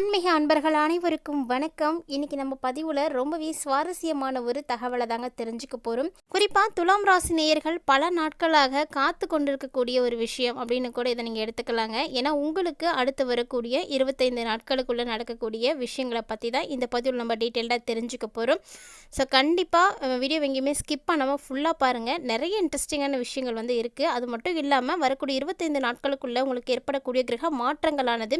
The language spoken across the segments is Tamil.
ஆன்மீக அன்பர்கள் அனைவருக்கும் வணக்கம். இன்னைக்கு நம்ம பதிவில் ரொம்பவே சுவாரஸ்யமான ஒரு தகவலை தாங்க தெரிஞ்சுக்க போகிறோம். குறிப்பாக துலாம் ராசி நேயர்கள் பல நாட்களாக காத்து கொண்டிருக்கக்கூடிய ஒரு விஷயம் அப்படின்னு கூட இதை நீங்கள் எடுத்துக்கலாங்க. ஏன்னா உங்களுக்கு அடுத்து வரக்கூடிய 25 நாட்களுக்குள்ளே நடக்கக்கூடிய விஷயங்களை பற்றி தான் இந்த பதிவில் நம்ம டீட்டெயில்டாக தெரிஞ்சுக்க போகிறோம். ஸோ கண்டிப்பாக வீடியோ எங்கேயுமே ஸ்கிப் பண்ணாமல் ஃபுல்லாக பாருங்கள். நிறைய இன்ட்ரெஸ்டிங்கான விஷயங்கள் இருக்குது. அது மட்டும் இல்லாமல் வரக்கூடிய 25 நாட்களுக்குள்ளே உங்களுக்கு ஏற்படக்கூடிய கிரக மாற்றங்களானது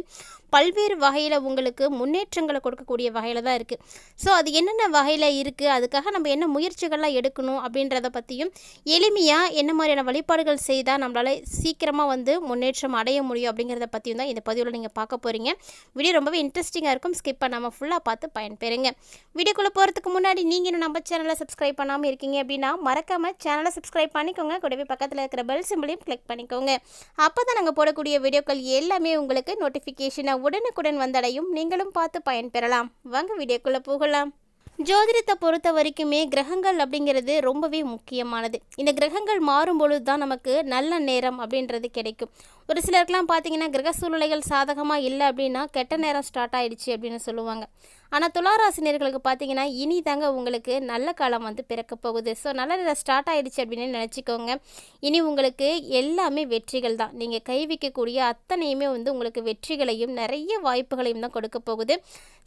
பல்வேறு வகையில் உங்களுக்கு முன்னேற்றங்களை கொடுக்கக்கூடிய வகையில் தான் இருக்குது. ஸோ அது என்னென்ன வகையில் இருக்குது, அதுக்காக நம்ம என்ன முயற்சிகள்லாம் எடுக்கணும் அப்படின்றத பற்றியும், எளிமையாக என்ன மாதிரியான வழிபாடுகள் செய்தால் நம்மளால் சீக்கிரமாக முன்னேற்றம் அடைய முடியும் அப்படிங்கிறத பற்றியும் தான் இந்த பதிவில் நீங்கள் பார்க்க போகிறீங்க. வீடியோ ரொம்பவே இன்ட்ரெஸ்டிங்காக இருக்கும். ஸ்கிப் பண்ணாமல் ஃபுல்லாக பார்த்து பயன்பெறுங்க. வீடியோக்குள்ளே போகிறதுக்கு முன்னாடி நீங்கள் இன்னும் நம்ம சேனலை சப்ஸ்கிரைப் பண்ணாமல் இருக்கீங்க அப்படின்னா மறக்காமல் சேனலை சப்ஸ்கிரைப் பண்ணிக்கோங்க. கூடவே பக்கத்தில் இருக்கிற பெல் சிம்பிளையும் கிளிக் பண்ணிக்கோங்க. அப்போ தான் நாங்கள் போடக்கூடிய வீடியோக்கள் எல்லாமே உங்களுக்கு நோட்டிஃபிகேஷனை உடனுக்குடன் வந்தடையும். நீங்களும் பார்த்து பயன்பெறலாம். வாங்க வீடியோக்குள்ளே போகலாம். ஜோதிடத்தை பொறுத்த வரைக்குமே கிரகங்கள் அப்படிங்கிறது ரொம்பவே முக்கியமானது. இந்த கிரகங்கள் மாறும்பொழுது தான் நமக்கு நல்ல நேரம் அப்படின்றது கிடைக்கும். ஒரு சிலருக்குலாம் பார்த்தீங்கன்னா கிரக சூழ்நிலைகள் சாதகமாக இல்லை அப்படின்னா கெட்ட நேரம் ஸ்டார்ட் ஆகிடுச்சு அப்படின்னு சொல்லுவாங்க. ஆனால் துளாராசினியர்களுக்கு பார்த்தீங்கன்னா இனி தாங்க உங்களுக்கு நல்ல காலம் பிறக்க போகுது. ஸோ நல்ல நேரம் ஸ்டார்ட் ஆகிடுச்சு அப்படின்னு நினச்சிக்கோங்க. இனி உங்களுக்கு எல்லாமே வெற்றிகள் தான். நீங்கள் கை வைக்கக்கூடிய அத்தனையுமே உங்களுக்கு வெற்றிகளையும் நிறைய வாய்ப்புகளையும் தான் கொடுக்க போகுது.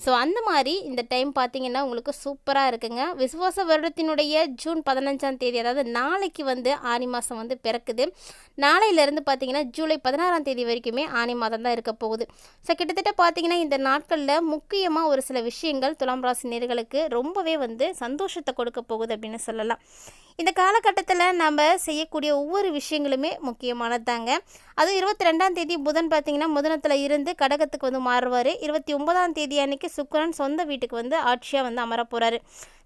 ஸோ அந்த மாதிரி இந்த டைம் பார்த்தீங்கன்னா உங்களுக்கு சூப்பராக இருக்குங்க. விசுவாச வருடத்தினுடைய ஜூன் 15ஆம் தேதி, அதாவது நாளைக்கு ஆனி மாதம் பிறக்குது. நாளையிலேருந்து பார்த்தீங்கன்னா ஜூலை 16ஆம் தேதி வரைக்குமே ஆனி மாதம் தான் இருக்க போகுது. ஸோ கிட்டத்தட்ட பார்த்தீங்கன்னா இந்த நாட்களில் முக்கியமாக ஒரு சில விஷயங்கள் துலாம் ராசி நேயர்களுக்கு ரொம்பவே சந்தோஷத்தை கொடுக்க போகுது அப்படின்னு சொல்லலாம். இந்த காலகட்டத்தில் நம்ம செய்யக்கூடிய ஒவ்வொரு விஷயங்களுமே முக்கியமானது தாங்க. அதுவும் 22ஆம் தேதி புதன் பார்த்தீங்கன்னா முதனத்தில் இருந்து கடகத்துக்கு மாறுவார். 29ஆம் தேதி அன்னைக்கு சுக்கிரன் சொந்த வீட்டுக்கு ஆட்சியாக அமர போகிறாரு.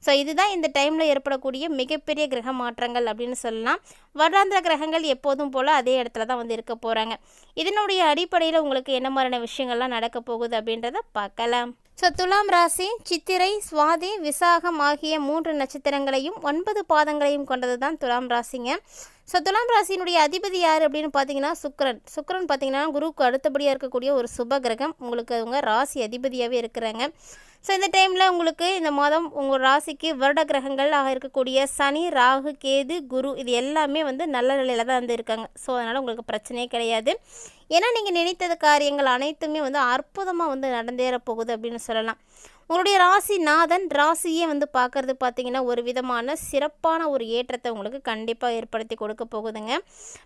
ஸோ இதுதான் இந்த டைமில் ஏற்படக்கூடிய மிகப்பெரிய கிரக மாற்றங்கள் அப்படின்னு சொல்லலாம். வருடாந்திர கிரகங்கள் எப்போதும் போல் அதே இடத்துல தான் இருக்க போகிறாங்க. இதனுடைய அடிப்படையில் உங்களுக்கு என்ன மாதிரியான விஷயங்கள்லாம் நடக்க போகுது அப்படின்றத பார்க்கலாம். ஸோ துலாம் ராசி சித்திரை, சுவாதி, விசாகம் ஆகிய 3 நட்சத்திரங்களையும் 9 பாதங்களையும் கொண்டது தான் துலாம் ராசிங்க. ஸோ துலாம் ராசியினுடைய அதிபதி யார் அப்படின்னு பார்த்தீங்கன்னா சுக்கிரன் பார்த்தீங்கன்னா குருவுக்கு அடுத்தபடியாக இருக்கக்கூடிய ஒரு சுப கிரகம். உங்களுக்கு அவங்க ராசி அதிபதியாகவே இருக்கிறாங்க. ஸோ இந்த டைமில் உங்களுக்கு இந்த மாதம் உங்கள் ராசிக்கு வருட கிரகங்கள் இருக்கக்கூடிய சனி, ராகு, கேது, குரு இது எல்லாமே நல்ல நிலையில் தான் இருக்காங்க. ஸோ அதனால் உங்களுக்கு பிரச்சனையே கிடையாது. ஏன்னா நீங்கள் நினைத்தது காரியங்கள் அனைத்துமே அற்புதமாக நடந்தேற போகுது அப்படின்னு சொல்லலாம். உங்களுடைய ராசி நாதன் ராசியே பார்க்குறது பார்த்தீங்கன்னா ஒரு விதமான சிறப்பான ஒரு ஏற்றத்தை உங்களுக்கு கண்டிப்பாக ஏற்படுத்தி கொடுக்க போகுதுங்க.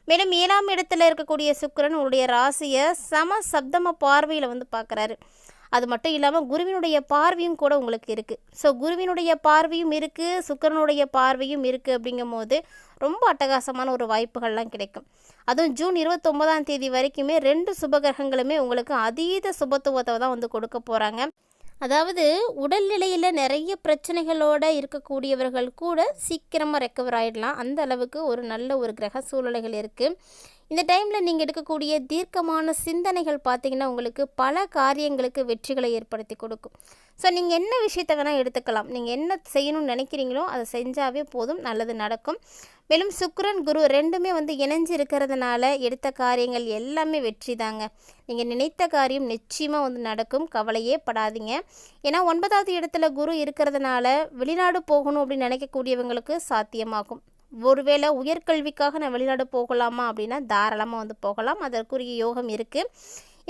மேலும் 7ஆம் இடத்துல இருக்கக்கூடிய சுக்கிரன் உங்களுடைய ராசியை சப்தம பார்வையில் பார்க்குறாரு. அது மட்டும் இல்லாமல் குருவினுடைய பார்வையும் கூட உங்களுக்கு இருக்குது. ஸோ குருவினுடைய பார்வையும் இருக்குது, சுக்கிரனுடைய பார்வையும் இருக்குது. அப்படிங்கும் போது ரொம்ப அட்டகாசமான ஒரு வாய்ப்புகள்லாம் கிடைக்கும். அதுவும் ஜூன் 29ஆம் தேதி வரைக்குமே 2 சுபகிரகங்களுமே உங்களுக்கு அதீத சுபத்துவத்தை தான் கொடுக்க போகிறாங்க. அதாவது உடல்நிலையில் நிறைய பிரச்சனைகளோடு இருக்கக்கூடியவர்கள் கூட சீக்கிரமாக ரெக்கவர் ஆகிடலாம். அந்த அளவுக்கு ஒரு நல்ல ஒரு கிரக சூழ்நிலைகள் இருக்குது. இந்த டைமில் நீங்கள் எடுக்கக்கூடிய தீர்க்கமான சிந்தனைகள் பார்த்திங்கன்னா உங்களுக்கு பல காரியங்களுக்கு வெற்றிகளை ஏற்படுத்தி கொடுக்கும். ஸோ நீங்கள் என்ன விஷயத்தை வேணால் எடுத்துக்கலாம். நீங்கள் என்ன செய்யணும்னு நினைக்கிறீங்களோ அதை செஞ்சாவே போதும், நல்லது நடக்கும். மேலும் சுக்கிரன் குரு ரெண்டுமே இணைஞ்சு இருக்கிறதுனால எடுத்த காரியங்கள் எல்லாமே வெற்றி தாங்க. நீங்கள் நினைத்த காரியம் நிச்சயமாக நடக்கும், கவலையே படாதீங்க. ஏன்னா 9ஆவது இடத்துல குரு இருக்கிறதுனால வெளிநாடு போகணும் அப்படின்னு நினைக்கக்கூடியவங்களுக்கு சாத்தியமாகும். ஒருவேளை உயர்கல்விக்காக நான் வெளிநாடு போகலாமா அப்படின்னா தாராளமாக போகலாம். அதற்குரிய யோகம் இருக்குது.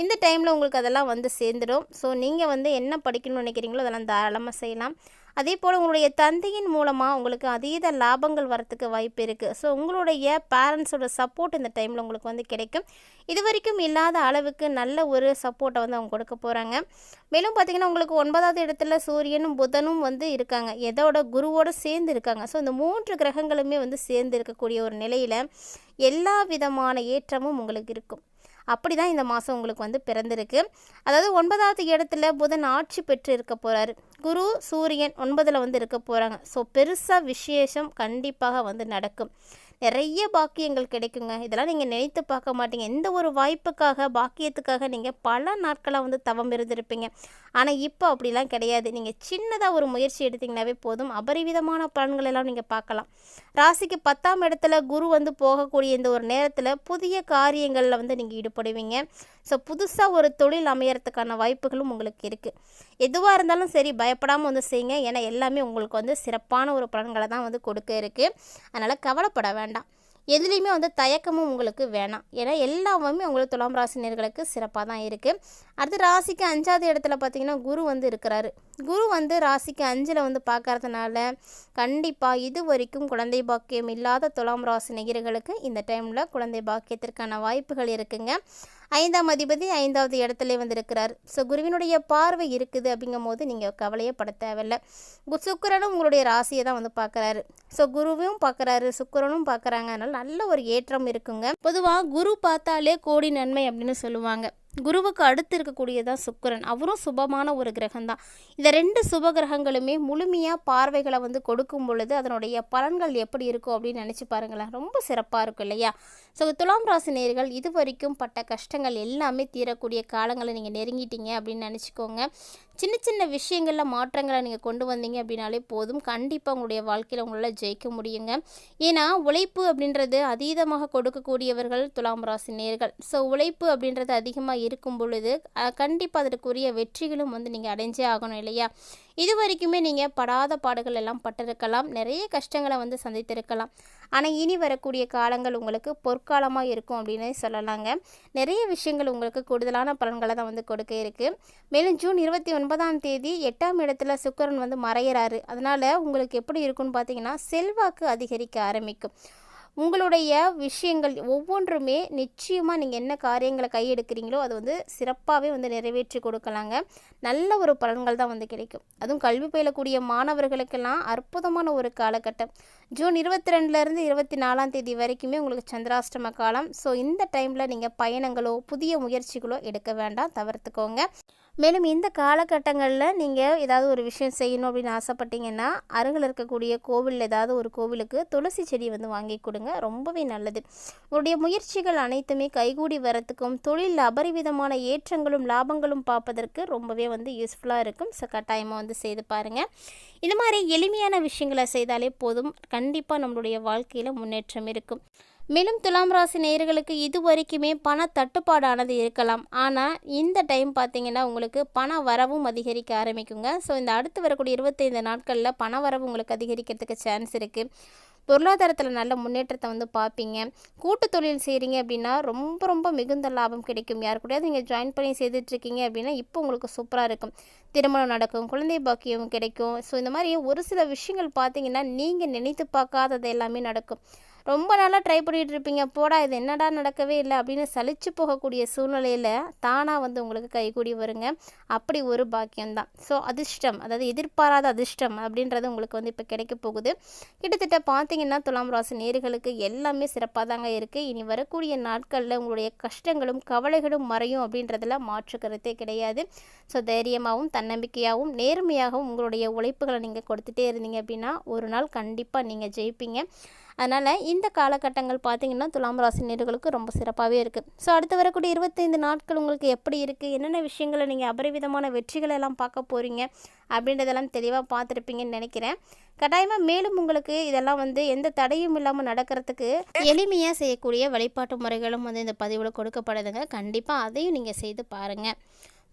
இந்த டைமில் உங்களுக்கு அதெல்லாம் சேர்ந்துடும். ஸோ நீங்கள் என்ன படிக்கணும்னு நினைக்கிறீங்களோ அதெல்லாம் தாராளமாக செய்யலாம். அதே போல் உங்களுடைய தந்தையின் மூலமாக உங்களுக்கு அதீத லாபங்கள் வரத்துக்கு வாய்ப்பு இருக்குது. ஸோ உங்களுடைய பேரண்ட்ஸோட சப்போர்ட் இந்த டைமில் உங்களுக்கு கிடைக்கும். இது வரைக்கும் இல்லாத அளவுக்கு நல்ல ஒரு சப்போர்ட்டை அவங்க கொடுக்க போகிறாங்க. மேலும் பார்த்திங்கன்னா உங்களுக்கு 9ஆவது இடத்துல சூரியனும் புதனும் இருக்காங்க. எதோட குருவோடு சேர்ந்து இருக்காங்க. ஸோ இந்த 3 கிரகங்களுமே சேர்ந்து இருக்கக்கூடிய ஒரு நிலையில் எல்லா விதமான ஏற்றமும் உங்களுக்கு இருக்கும். அப்படி தான் இந்த மாதம் உங்களுக்கு பிறந்திருக்கு. அதாவது 9ஆவது இடத்துல புதன் ஆட்சி பெற்று இருக்க போகிறாரு. குரு சூரியன் 9ல் இருக்க போகிறாங்க. ஸோ பெருசாக விசேஷம் கண்டிப்பாக நடக்கும். நிறைய பாக்கியங்கள் கிடைக்குங்க. இதெல்லாம் நீங்கள் நினைத்து பார்க்க மாட்டீங்க. எந்த ஒரு வாய்ப்புக்காக பாக்கியத்துக்காக நீங்கள் பல நாட்களாக தவம் இருந்திருப்பீங்க. ஆனால் இப்போ அப்படிலாம் கிடையாது. நீங்கள் சின்னதாக ஒரு முயற்சி எடுத்திங்கனாவே போதும், அபரிவிதமான பலன்கள் எல்லாம் நீங்கள் பார்க்கலாம். ராசிக்கு 10ஆம் இடத்துல குரு போகக்கூடிய இந்த ஒரு நேரத்தில் புதிய காரியங்களில் நீங்கள் ஈடுபடுவீங்க. ஸோ புதுசாக ஒரு தொழில் அமையறதுக்கான வாய்ப்புகளும் உங்களுக்கு இருக்குது. எதுவாக இருந்தாலும் சரி பயப்படாமல் வந்து செய்யுங்க. ஏன்னா எல்லாமே உங்களுக்கு வந்து சிறப்பான ஒரு பலன்களை தான் வந்து கொடுக்க இருக்குது. அதனால் கவலைப்பட வேண்டாம். எதுலேயுமே வந்து தயக்கமும் உங்களுக்கு வேணாம். ஏன்னா எல்லாமே உங்களுக்கு துலாம் ராசினியர்களுக்கு சிறப்பாக தான் இருக்குது. அடுத்து ராசிக்கு 5வது இடத்துல பார்த்திங்கன்னா குரு வந்து இருக்கிறாரு. குரு வந்து ராசிக்கு 5ல் வந்து பார்க்கறதுனால கண்டிப்பாக இது வரைக்கும் குழந்தை பாக்கியம் இல்லாத துலாம் ராசி நேயர்களுக்கு இந்த டைமில் குழந்தை பாக்கியத்திற்கான வாய்ப்புகள் இருக்குங்க. 5ஆம் அதிபதி 5வது இடத்துல வந்து இருக்கிறார். ஸோ குருவினுடைய பார்வை இருக்குது அப்படிங்கும் போது நீங்கள் கவலையே பட தேவையில்லை. சுக்கிரனும் உங்களுடைய ராசியை தான் வந்து பார்க்குறாரு. ஸோ குருவும் பார்க்குறாரு, சுக்கிரனும் பார்க்குறாங்க. அதனால் நல்ல ஒரு ஏற்றம் இருக்குங்க. பொதுவாக குரு பார்த்தாலே கோடி நன்மை அப்படின்னு சொல்லுவாங்க. குருவுக்கு அடுத்து இருக்கக்கூடியதான் சுக்கிரன். அவரும் சுபமான ஒரு கிரகம்தான். இந்த 2 சுப கிரகங்களுமே முழுமையாக பார்வைகளை வந்து கொடுக்கும் பொழுது அதனுடைய பலன்கள் எப்படி இருக்கும் அப்படின்னு நினச்சி பாருங்களேன். ரொம்ப சிறப்பாக இருக்கும் இல்லையா? ஸோ துலாம் ராசி நேயர்கள் இது வரைக்கும் பட்ட கஷ்டங்கள் எல்லாமே தீரக்கூடிய காலங்களை நீங்கள் நெருங்கிட்டீங்க அப்படின்னு நினச்சிக்கோங்க. சின்ன சின்ன விஷயங்களில் மாற்றங்களை நீங்கள் கொண்டு வந்தீங்க அப்படின்னாலே போதும். கண்டிப்பாக உங்களுடைய வாழ்க்கையில் உங்களால் ஜெயிக்க முடியுங்க. ஏன்னா உழைப்பு அப்படின்றது அதீதமாக கொடுக்கக்கூடியவர்கள் துலாம் ராசி நேயர்கள். ஸோ உழைப்பு அப்படின்றது அதிகமாக இருக்கும் பொழுது கண்டிப்பாக அதற்குரிய வெற்றிகளும் வந்து நீங்கள் அடைஞ்சே ஆகணும் இல்லையா? இது வரைக்குமே நீங்கள் படாத பாடுகள் எல்லாம் பட்டிருக்கலாம், நிறைய கஷ்டங்களை வந்து சந்தித்திருக்கலாம். ஆனால் இனி வரக்கூடிய காலங்கள் உங்களுக்கு பொற்காலமாக இருக்கும் அப்படின்னு சொல்லலாங்க. நிறைய விஷயங்கள் உங்களுக்கு கூடுதலான பலன்களை தான் வந்து கொடுக்க இருக்குது. மேலும் ஜூன் 29ஆம் தேதி 8ஆம் இடத்துல சுக்கிரன் வந்து மறையிறாரு. அதனால் உங்களுக்கு எப்படி இருக்குன்னு பார்த்தீங்கன்னா செல்வாக்கு அதிகரிக்க ஆரம்பிக்கும். உங்களுடைய விஷயங்கள் ஒவ்வொன்றுமே நிச்சயமாக நீங்கள் என்ன காரியங்களை கையெடுக்கிறீங்களோ அது வந்து சிறப்பாகவே வந்து நிறைவேற்றி கொடுக்கலாங்க. நல்ல ஒரு பலன்கள் தான் வந்து கிடைக்கும். அதுவும் கல்வி பயிலக்கூடிய மாணவர்களுக்கெல்லாம் அற்புதமான ஒரு காலகட்டம். ஜூன் 22லேருந்து 24ஆம் தேதி வரைக்குமே உங்களுக்கு சந்திராஷ்டம காலம். ஸோ இந்த டைமில் நீங்கள் பயணங்களோ புதிய முயற்சிகளோ எடுக்க வேண்டாம், தவிர்த்துக்கோங்க. மேலும் இந்த காலகட்டங்களில் நீங்கள் ஏதாவது ஒரு விஷயம் செய்யணும் அப்படின்னு ஆசைப்பட்டீங்கன்னா அருகில் இருக்கக்கூடிய கோவிலில் ஏதாவது ஒரு கோவிலுக்கு துளசி செடி வந்து வாங்கி கொடுங்க. ரொம்பவே நல்லது. உங்களுடைய முயற்சிகள் அனைத்துமே கைகூடி வரத்துக்கும் தொழில் அபரிவிதமான ஏற்றங்களும் லாபங்களும் பார்ப்பதற்கு ரொம்பவே வந்து யூஸ்ஃபுல்லாக இருக்கும். ஸோ கட்டாயமாக வந்து செய்து பாருங்கள். இந்த மாதிரி எளிமையான விஷயங்களை செய்தாலே போதும். கண்டிப்பாக நம்மளுடைய வாழ்க்கையில் முன்னேற்றம் இருக்கும். மேலும் துலாம் ராசி நேயர்களுக்கு இது வரைக்குமே பண தட்டுப்பாடானது இருக்கலாம். ஆனால் இந்த டைம் பார்த்தீங்கன்னா உங்களுக்கு பண வரவும் அதிகரிக்க ஆரம்பிக்குங்க. ஸோ இந்த அடுத்து வரக்கூடிய 25 நாட்களில் பண வரவு உங்களுக்கு அதிகரிக்கிறதுக்கு சான்ஸ் இருக்குது. பொருளாதாரத்தில் நல்ல முன்னேற்றத்தை வந்து பார்ப்பீங்க. கூட்டு தொழில் செய்கிறீங்க அப்படின்னா ரொம்ப ரொம்ப மிகுந்த லாபம் கிடைக்கும். யார் கூடயாவது நீங்கள் ஜாயின் பண்ணி செய்துட்ருக்கீங்க அப்படின்னா இப்போ உங்களுக்கு சூப்பராக இருக்கும். திருமணம் நடக்கும், குழந்தை பாக்கியம் கிடைக்கும். ஸோ இந்த மாதிரி ஒரு சில விஷயங்கள் பார்த்தீங்கன்னா நீங்கள் நினைத்து பார்க்காதது எல்லாமே நடக்கும். ரொம்ப நாளாக ட்ரை பண்ணிகிட்டு இருப்பீங்க, போடா இது என்னடா நடக்கவே இல்லை அப்படின்னு சலிச்சு போகக்கூடிய சூழ்நிலையில் தானாக வந்து உங்களுக்கு கைகூடி வருங்க. அப்படி ஒரு பாக்கியம்தான். ஸோ அதிர்ஷ்டம், அதாவது எதிர்பாராத அதிர்ஷ்டம் அப்படின்றது உங்களுக்கு வந்து இப்போ கிடைக்க போகுது. கிட்டத்தட்ட பார்த்தீங்கன்னா துலாம் ராசி நேயர்களுக்கு எல்லாமே சிறப்பாக தாங்க இருக்குது. இனி வரக்கூடிய நாட்களில் உங்களுடைய கஷ்டங்களும் கவலைகளும் மறையும் அப்படின்றதில் மாற்று கருத்தே கிடையாது. ஸோ தைரியமாகவும் தன்னம்பிக்கையாகவும் நேர்மையாகவும் உங்களுடைய உழைப்புகளை நீங்கள் கொடுத்துட்டே இருந்தீங்க அப்படின்னா ஒரு நாள் கண்டிப்பாக நீங்கள் ஜெயிப்பீங்க. அதனால் இந்த காலகட்டங்கள் பார்த்திங்கன்னா துலாம் ராசி நேயர்களுக்கு ரொம்ப சிறப்பாகவே இருக்குது. ஸோ அடுத்து வரக்கூடிய 25 நாட்கள் உங்களுக்கு எப்படி இருக்குது, என்னென்ன விஷயங்களை நீங்கள் அபரிவிதமான வெற்றிகளை எல்லாம் பார்க்க போகிறீங்க அப்படின்றதெல்லாம் தெளிவாக பார்த்துருப்பீங்கன்னு நினைக்கிறேன். கட்டாயமாக மேலும் உங்களுக்கு இதெல்லாம் வந்து எந்த தடையும் இல்லாமல் நடக்கிறதுக்கு எளிமையாக செய்யக்கூடிய வழிபாட்டு முறைகளும் வந்து இந்த பதிவில் கொடுக்கப்படுதுங்க. கண்டிப்பாக அதையும் நீங்கள் செய்து பாருங்கள்.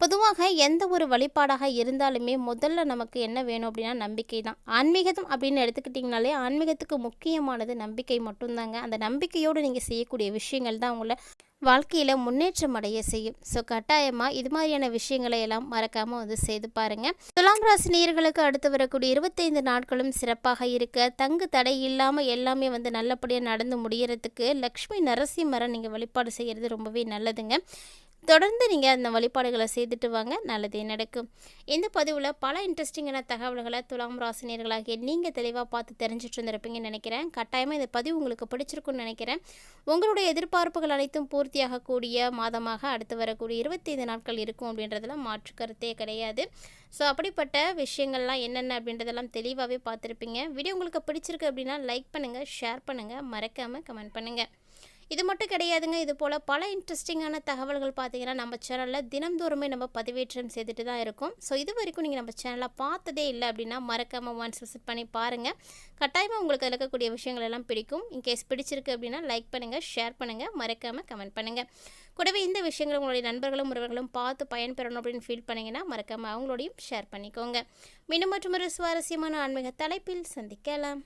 பொதுவாக எந்த ஒரு வழிபாடாக இருந்தாலுமே முதல்ல நமக்கு என்ன வேணும் அப்படின்னா நம்பிக்கை தான். ஆன்மீகம் அப்படின்னு எடுத்துக்கிட்டிங்கனாலே ஆன்மீகத்துக்கு முக்கியமானது நம்பிக்கை மட்டும்தாங்க. அந்த நம்பிக்கையோடு நீங்கள் செய்யக்கூடிய விஷயங்கள் தான் உங்களை வாழ்க்கையில் முன்னேற்றம் அடைய செய்யும். ஸோ கட்டாயமாக இது மாதிரியான விஷயங்களை எல்லாம் மறக்காமல் வந்து செய்து பாருங்கள். துலாம் ராசி நேயர்களுக்கு அடுத்து வரக்கூடிய 25 நாட்களும் சிறப்பாக இருக்க தங்கு தடை இல்லாமல் எல்லாமே வந்து நல்லபடியாக நடந்து முடியறதுக்கு லக்ஷ்மி நரசிம்மரை நீங்கள் வழிபாடு செய்கிறது ரொம்பவே நல்லதுங்க. தொடர்ந்து நீங்கள் அந்த வழிபாடுகளை செய்துட்டு வாங்க, நல்லதே நடக்கும். இந்த பதிவில் பல இன்ட்ரெஸ்டிங்கான தகவல்களை துலாம் ராசினியர்களாகிய நீங்கள் தெளிவாக பார்த்து தெரிஞ்சுட்டு இருந்திருப்பீங்கன்னு நினைக்கிறேன். கட்டாயமாக இந்த பதிவு உங்களுக்கு பிடிச்சிருக்குன்னு நினைக்கிறேன். உங்களுடைய எதிர்பார்ப்புகள் அனைத்தும் பூர்த்தியாகக்கூடிய மாதமாக அடுத்து வரக்கூடிய 25 நாட்கள் இருக்கும் அப்படின்றதுல மாற்று கருத்தே கிடையாது. ஸோ அப்படிப்பட்ட விஷயங்கள்லாம் என்னென்ன அப்படின்றதெல்லாம் தெளிவாகவே பார்த்துருப்பீங்க. வீடியோ உங்களுக்கு பிடிச்சிருக்கு அப்படின்னா லைக் பண்ணுங்கள், ஷேர் பண்ணுங்கள், மறக்காமல் கமெண்ட் பண்ணுங்கள். இது மட்டும் கிடையாதுங்க, இது போல் பல இன்ட்ரெஸ்டிங்கான தகவல்கள் பார்த்தீங்கன்னா நம்ம சேனலில் தினம்தோறுமே நம்ம பதிவேற்றம் செய்துட்டு தான் இருக்கோம். ஸோ இது வரைக்கும் நீங்கள் நம்ம சேனலை பார்த்ததே இல்லை அப்படின்னா மறக்காமல் ஒன்ஸ் விசிட் பண்ணி பாருங்கள். கட்டாயமாக உங்களுக்கு அதில் இருக்கக்கூடிய விஷயங்கள் எல்லாம் பிடிக்கும். இன்கேஸ் பிடிச்சிருக்கு அப்படின்னா லைக் பண்ணுங்கள், ஷேர் பண்ணுங்கள், மறக்காமல் கமெண்ட் பண்ணுங்கள். கூடவே இந்த விஷயங்களை உங்களுடைய நண்பர்களும் உறவுகளும் பார்த்து பயன்பெறணும் அப்படின்னு ஃபீல் பண்ணிங்கன்னா மறக்காமல் அவங்களோடையும் ஷேர் பண்ணிக்கோங்க. மீண்டும் மற்றொரு சுவாரஸ்யமான ஆன்மீக தலைப்பில் சந்திக்கலாம்.